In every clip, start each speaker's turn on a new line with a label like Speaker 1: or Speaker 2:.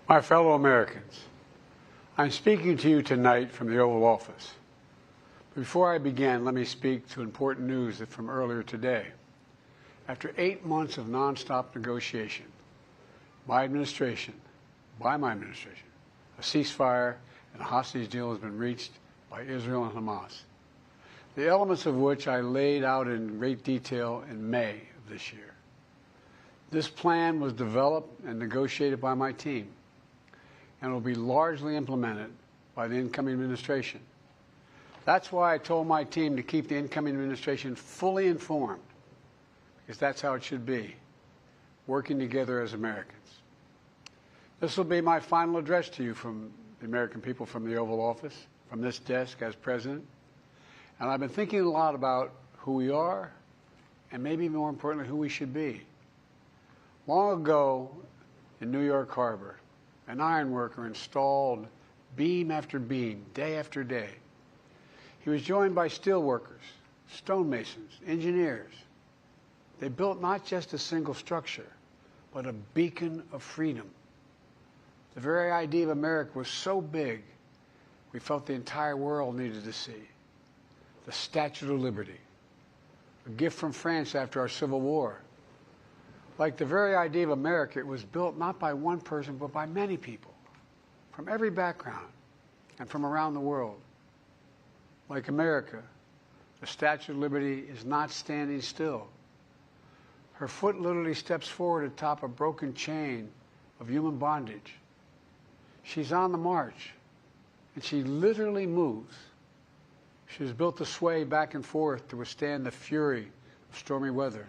Speaker 1: My fellow Americans, I'm speaking to you tonight from the Oval Office. Before I begin, let me speak to important news from earlier today. After 8 months of nonstop negotiation, by my administration, a ceasefire and a hostage deal has been reached by Israel and Hamas, the elements of which I laid out in great detail in May of this year. This plan was developed and negotiated by my team, and will be largely implemented by the incoming administration. That's why I told my team to keep the incoming administration fully informed, because that's how it should be, working together as Americans. This will be my final address to you from the American people from the Oval Office, from this desk as president. And I've been thinking a lot about who we are, and maybe more importantly, who we should be. Long ago in New York Harbor, an iron worker installed beam after beam, day after day. He was joined by steel workers, stonemasons, engineers. They built not just a single structure, but a beacon of freedom. The very idea of America was so big, we felt the entire world needed to see. The Statue of Liberty, a gift from France after our Civil War. Like the very idea of America, it was built not by one person, but by many people, from every background and from around the world. Like America, the Statue of Liberty is not standing still. Her foot literally steps forward atop a broken chain of human bondage. She's on the march, and she literally moves. She was built to sway back and forth to withstand the fury of stormy weather,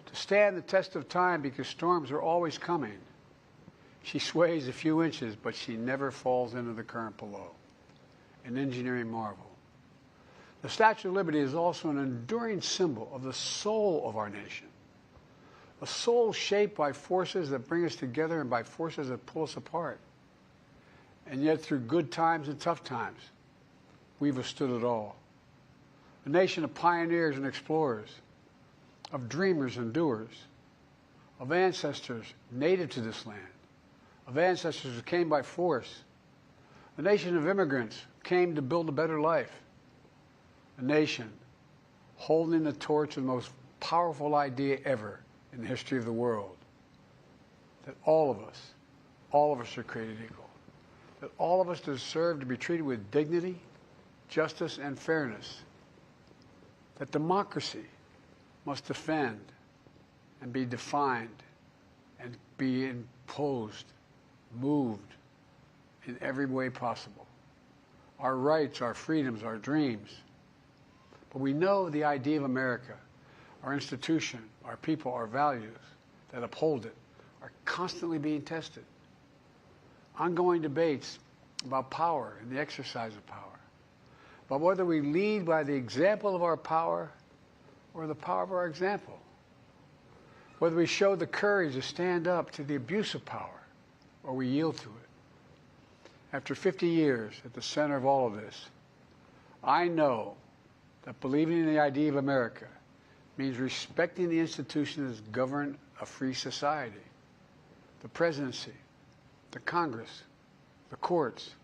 Speaker 1: to stand the test of time because storms are always coming. She sways a few inches, but she never falls into the current below. An engineering marvel. The Statue of Liberty is also an enduring symbol of the soul of our nation. A soul shaped by forces that bring us together and by forces that pull us apart. And yet through good times and tough times, we've withstood it all. A nation of pioneers and explorers, of dreamers and doers, of ancestors native to this land, of ancestors who came by force, a nation of immigrants who came to build a better life, a nation holding the torch of the most powerful idea ever in the history of the world, that all of us are created equal, that all of us deserve to be treated with dignity, justice, and fairness, that democracy must defend and be defined and be imposed, moved in every way possible. Our rights, our freedoms, our dreams. But we know the idea of America, our institution, our people, our values that uphold it are constantly being tested. Ongoing debates about power and the exercise of power. But whether we lead by the example of our power or the power of our example. Whether we show the courage to stand up to the abuse of power or we yield to it. After 50 years at the center of all of this, I know that believing in the idea of America means respecting the institutions that govern a free society. The presidency, the Congress, the courts,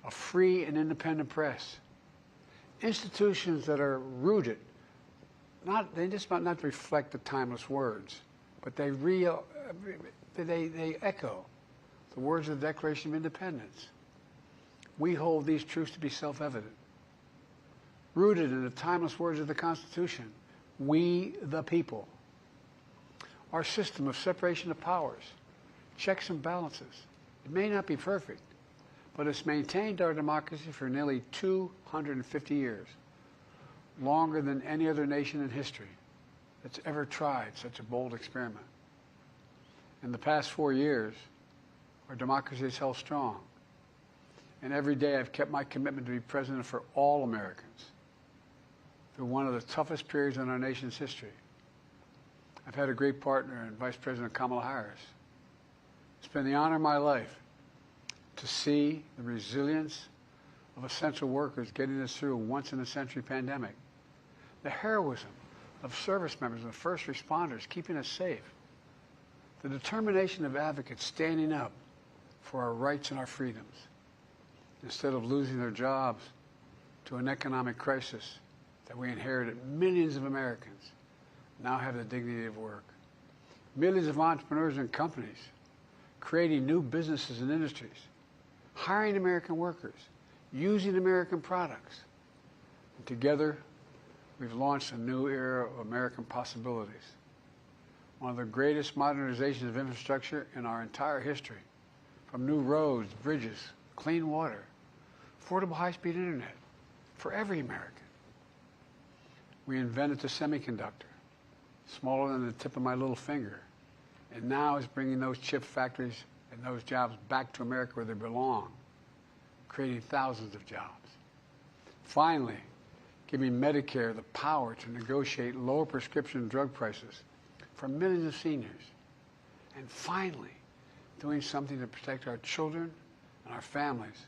Speaker 1: a free and independent press. Institutions that are rooted they just might not reflect the timeless words, but they echo the words of the Declaration of Independence. We hold these truths to be self-evident. Rooted in the timeless words of the Constitution, we the people. Our system of separation of powers, checks and balances. It may not be perfect, but it's maintained our democracy for nearly 250 years. Longer than any other nation in history that's ever tried such a bold experiment. In the past 4 years, our democracy has held strong. And every day I've kept my commitment to be president for all Americans through one of the toughest periods in our nation's history. I've had a great partner in Vice President Kamala Harris. It's been the honor of my life to see the resilience of essential workers getting us through a once-in-a-century pandemic. The heroism of service members and first responders keeping us safe. The determination of advocates standing up for our rights and our freedoms, instead of losing their jobs to an economic crisis that we inherited. Millions of Americans now have the dignity of work. Millions of entrepreneurs and companies creating new businesses and industries, hiring American workers, using American products. And together, we've launched a new era of American possibilities. One of the greatest modernizations of infrastructure in our entire history, from new roads, bridges, clean water, affordable high-speed internet for every American. We invented the semiconductor, smaller than the tip of my little finger, and now is bringing those chip factories and those jobs back to America where they belong, creating thousands of jobs. Finally, giving Medicare the power to negotiate lower prescription drug prices for millions of seniors. And finally, doing something to protect our children and our families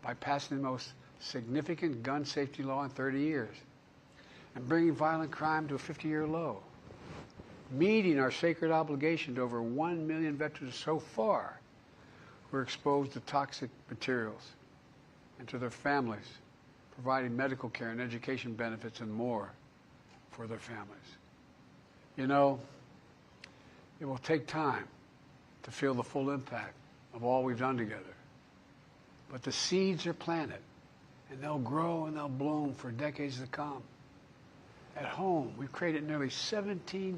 Speaker 1: by passing the most significant gun safety law in 30 years and bringing violent crime to a 50-year low, meeting our sacred obligation to over 1 million veterans so far who are exposed to toxic materials, and to their families, providing medical care and education benefits and more for their families. You know, it will take time to feel the full impact of all we've done together. But the seeds are planted, and they'll grow and they'll bloom for decades to come. At home, we've created nearly 17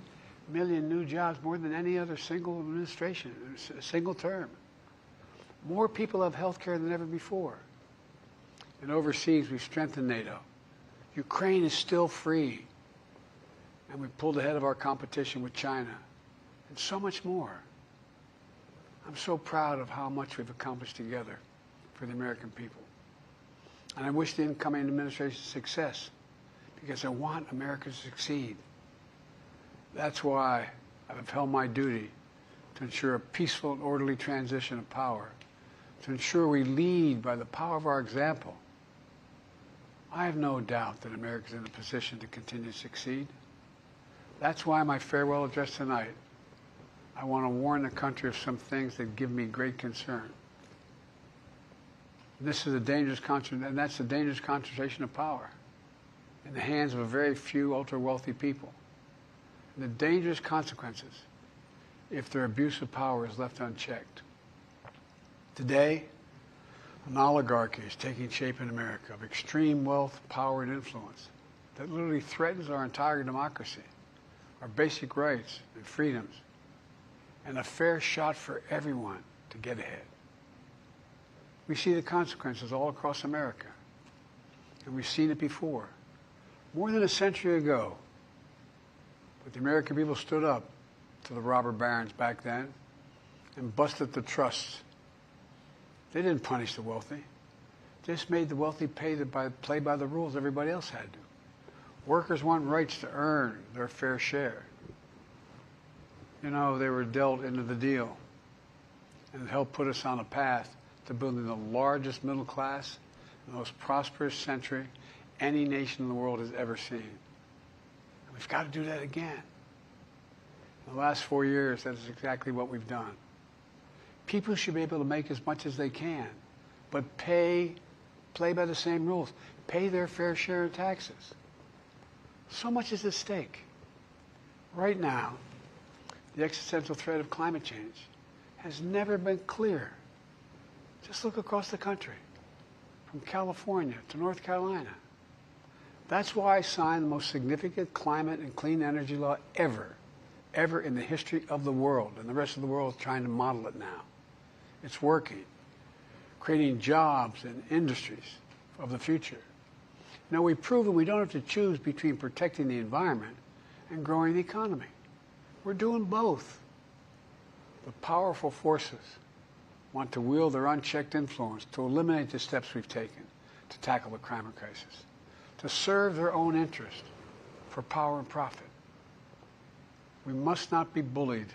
Speaker 1: million new jobs, more than any other single administration, a single term. More people have health care than ever before. And overseas, we've strengthened NATO. Ukraine is still free. And we pulled ahead of our competition with China. And so much more. I'm so proud of how much we've accomplished together for the American people. And I wish the incoming administration success, because I want America to succeed. That's why I've upheld my duty to ensure a peaceful and orderly transition of power, to ensure we lead by the power of our example. I have no doubt that America is in a position to continue to succeed. That's why my farewell address tonight, I want to warn the country of some things that give me great concern. This is a dangerous and that's a dangerous concentration of power in the hands of a very few ultra-wealthy people. And the dangerous consequences if their abuse of power is left unchecked. Today, an oligarchy is taking shape in America of extreme wealth, power, and influence that literally threatens our entire democracy, our basic rights and freedoms, and a fair shot for everyone to get ahead. We see the consequences all across America, and we've seen it before. More than a century ago, but the American people stood up to the robber barons back then and busted the trusts. They didn't punish the wealthy. They just made the wealthy play by the rules everybody else had to. Workers want rights to earn their fair share. You know, they were dealt into the deal, and it helped put us on a path to building the largest middle class, the most prosperous century any nation in the world has ever seen. And we've got to do that again. In the last 4 years, that is exactly what we've done. People should be able to make as much as they can, but play by the same rules. Pay their fair share of taxes. So much is at stake. Right now, the existential threat of climate change has never been clearer. Just look across the country, from California to North Carolina. That's why I signed the most significant climate and clean energy law ever in the history of the world, and the rest of the world is trying to model it now. It's working, creating jobs and industries of the future. Now, we've proven we don't have to choose between protecting the environment and growing the economy. We're doing both. The powerful forces want to wield their unchecked influence to eliminate the steps we've taken to tackle the climate crisis, to serve their own interest for power and profit. We must not be bullied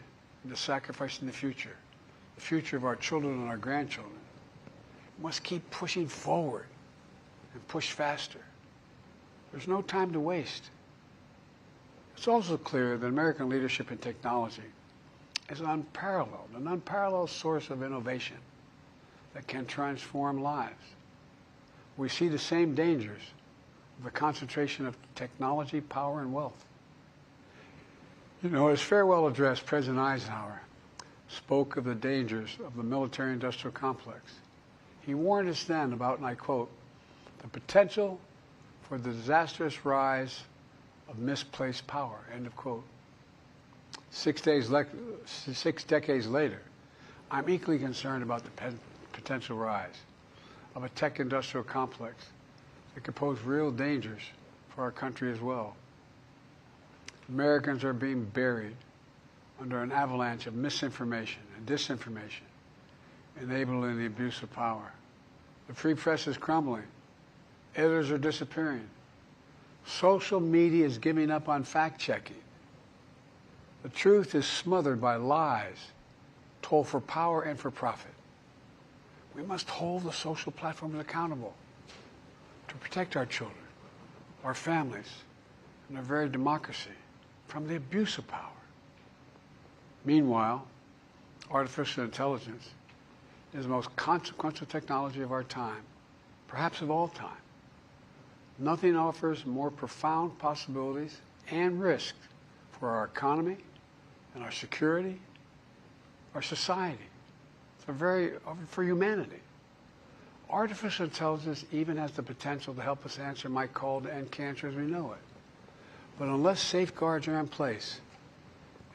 Speaker 1: into sacrificing the future of our children and our grandchildren. We must keep pushing forward and push faster. There's no time to waste. It's also clear that American leadership in technology is unparalleled, an unparalleled source of innovation that can transform lives. We see the same dangers of the concentration of technology, power, and wealth. You know, his farewell address, President Eisenhower spoke of the dangers of the military-industrial complex. He warned us then about, and I quote, the potential for the disastrous rise of misplaced power, end of quote. 6 decades later, I'm equally concerned about the potential rise of a tech-industrial complex that could pose real dangers for our country as well. Americans are being buried under an avalanche of misinformation and disinformation, enabling the abuse of power. The free press is crumbling. Editors are disappearing. Social media is giving up on fact-checking. The truth is smothered by lies told for power and for profit. We must hold the social platforms accountable to protect our children, our families, and our very democracy from the abuse of power. Meanwhile, artificial intelligence is the most consequential technology of our time, perhaps of all time. Nothing offers more profound possibilities and risks for our economy and our security, our society, for humanity. Artificial intelligence even has the potential to help us answer my call to end cancer as we know it. But unless safeguards are in place,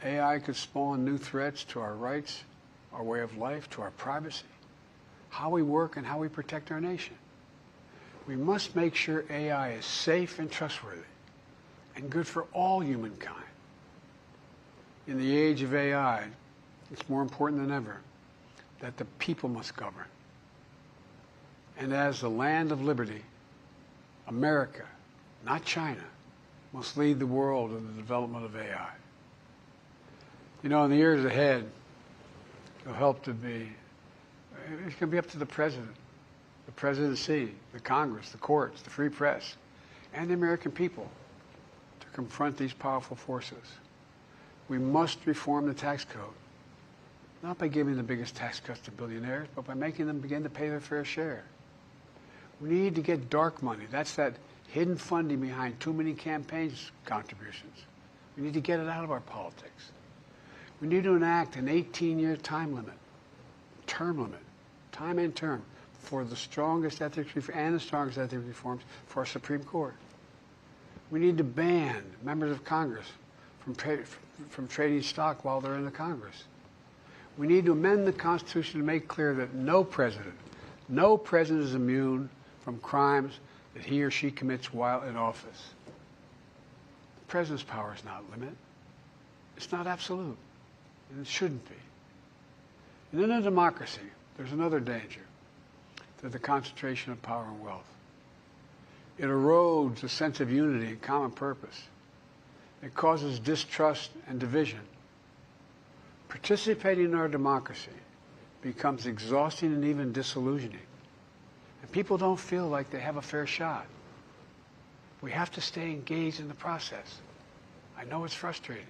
Speaker 1: AI could spawn new threats to our rights, our way of life, to our privacy, how we work, and how we protect our nation. We must make sure AI is safe and trustworthy and good for all humankind. In the age of AI, it's more important than ever that the people must govern. And as the land of liberty, America, not China, must lead the world in the development of AI. You know, in the years ahead, it's going to be up to the president, the presidency, the Congress, the courts, the free press, and the American people to confront these powerful forces. We must reform the tax code, not by giving the biggest tax cuts to billionaires, but by making them begin to pay their fair share. We need to get dark money. That's that hidden funding behind too many campaigns contributions. We need to get it out of our politics. We need to enact an 18-year time limit, time and term, for the strongest ethics reforms for our Supreme Court. We need to ban members of Congress from trading stock while they're in the Congress. We need to amend the Constitution to make clear that no president is immune from crimes that he or she commits while in office. The president's power is not limited. It's not absolute, and it shouldn't be. And in a democracy, there's another danger to the concentration of power and wealth. It erodes a sense of unity and common purpose. It causes distrust and division. Participating in our democracy becomes exhausting and even disillusioning. And people don't feel like they have a fair shot. We have to stay engaged in the process. I know it's frustrating.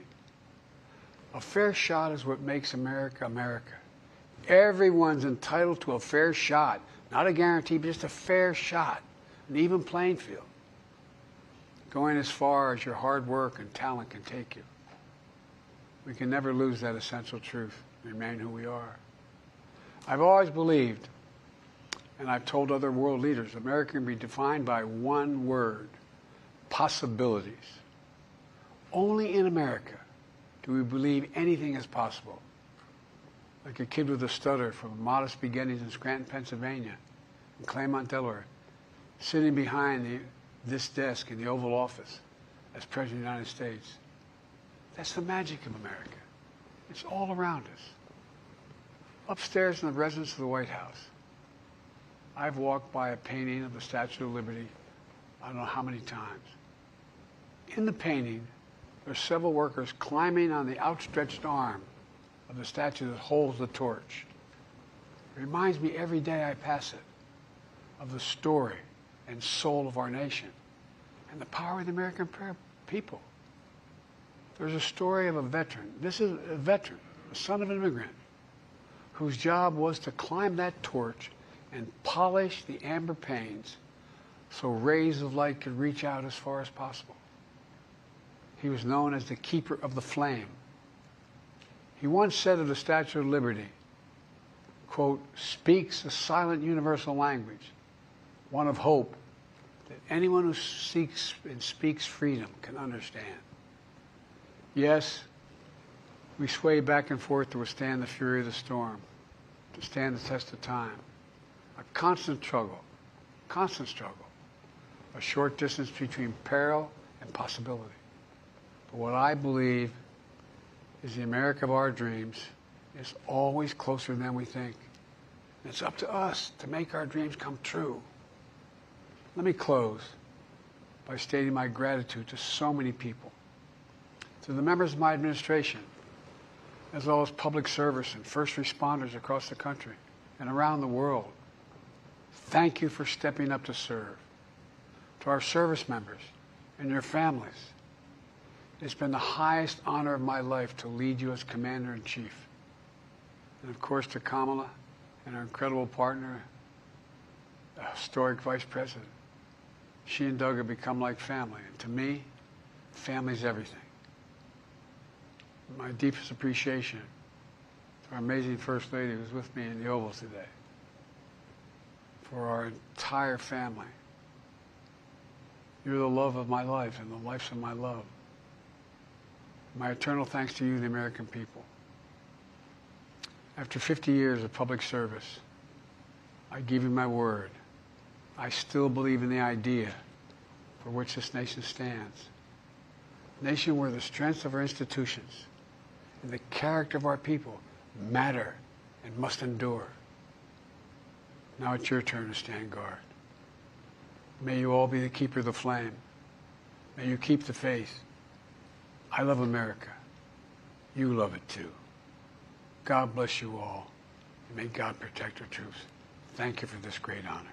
Speaker 1: A fair shot is what makes America, America. Everyone's entitled to a fair shot. Not a guarantee, but just a fair shot. An even playing field. Going as far as your hard work and talent can take you. We can never lose that essential truth and remain who we are. I've always believed, and I've told other world leaders, America can be defined by one word: possibilities. Only in America do we believe anything is possible. Like a kid with a stutter from modest beginnings in Scranton, Pennsylvania, and Claremont, Delaware, sitting behind this desk in the Oval Office as President of the United States. That's the magic of America. It's all around us. Upstairs in the residence of the White House, I've walked by a painting of the Statue of Liberty I don't know how many times. In the painting, there are several workers climbing on the outstretched arm of the statue that holds the torch. It reminds me every day I pass it of the story and soul of our nation and the power of the American people. There's a story of a veteran. This is a veteran the son of an immigrant, whose job was to climb that torch and polish the amber panes so rays of light could reach out as far as possible. He was known as the keeper of the flame. He once said of the Statue of Liberty, quote, speaks a silent universal language, one of hope that anyone who seeks and speaks freedom can understand. Yes, we sway back and forth to withstand the fury of the storm, to stand the test of time. A constant struggle, a short distance between peril and possibility. But what I believe is the America of our dreams is always closer than we think. And it's up to us to make our dreams come true. Let me close by stating my gratitude to so many people, to the members of my administration, as well as public service and first responders across the country and around the world. Thank you for stepping up to serve. To our service members and your families, it's been the highest honor of my life to lead you as Commander-in-Chief. And of course to Kamala and our incredible partner, the historic Vice President. She and Doug have become like family. And to me, family's everything. My deepest appreciation to our amazing First Lady who's with me in the Oval today. For our entire family. You're the love of my life and the lives of my love. My eternal thanks to you, the American people. After 50 years of public service, I give you my word. I still believe in the idea for which this nation stands. A nation where the strengths of our institutions and the character of our people matter and must endure. Now it's your turn to stand guard. May you all be the keeper of the flame. May you keep the faith. I love America. You love it too. God bless you all. And may God protect our troops. Thank you for this great honor.